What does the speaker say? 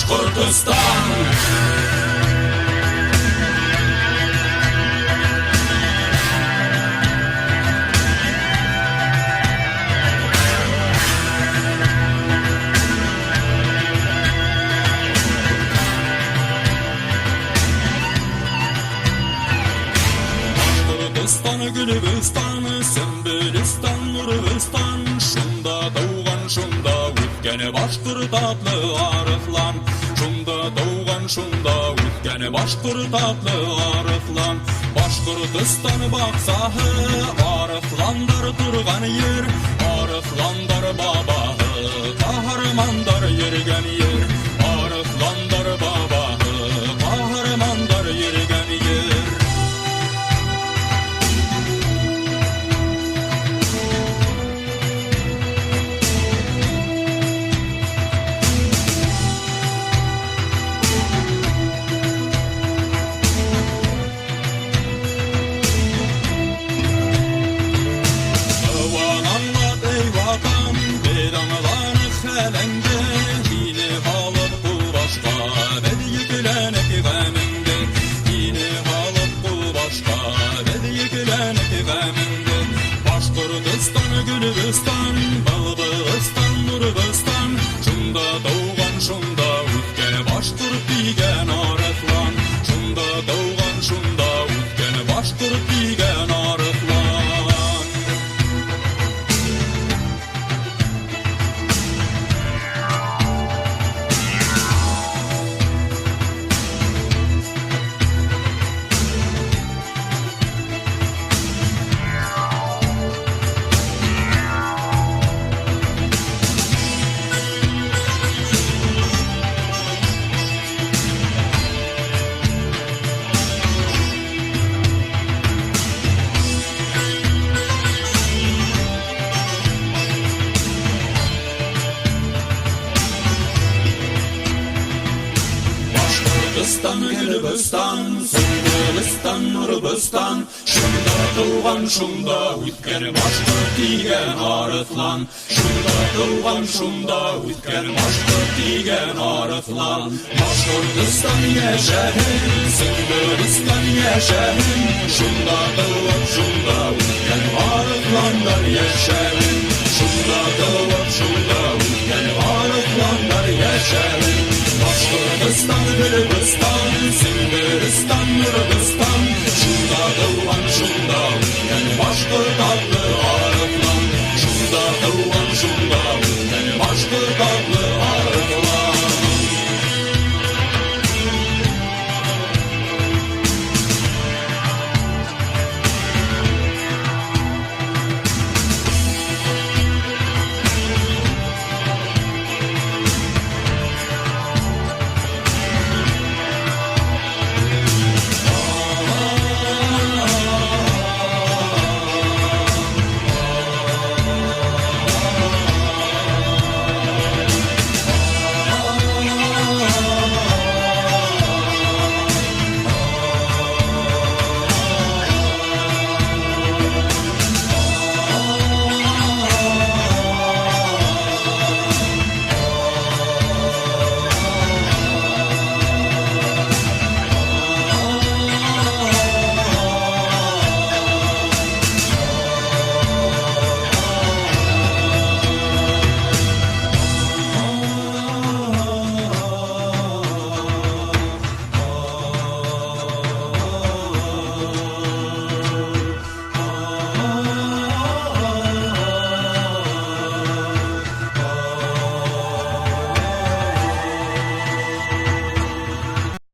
Başkurtistan. Başkurtistan, Gülübistan, Sümbilistan, Nurubistan, şunda doğgan, şunda ötkeni başkır tatlı arıqlan. Şunda doğgan, şunda ötkeni başkır tatlı arıqlan. Başkurtistan baksağı, arıqlandar turgan yer, arıqlandar babağı, kahramanlar yergen yer, arıqlandar babağı, kahramanlar yergen yer. Başkurtistan, Gülübistan, Balbistan, Nurubistan, şunda doğgan, şunda ötkeni başkurt digen arıqlan. Şunda doğgan, şunda ötkeni başkurt digen arıqlan. Başkurtistan, Gülübistan, Sümbilistan, Nurubistan, şunda doğgan, şunda ötkeni başkurt digen arıqlan. Şunda doğgan, şunda ötkeni başkurt digen arıqlan. Başkurtistan yaşayın, Sümbilistan yaşayın, şunda doğup, şunda ötkeni arıqlanlar yaşayın. Şunda doğup, şunda ötkeni arıqlanlar yaşayın. Başkurtistan, Gülübistan, Sümbilistan, Nurubistan,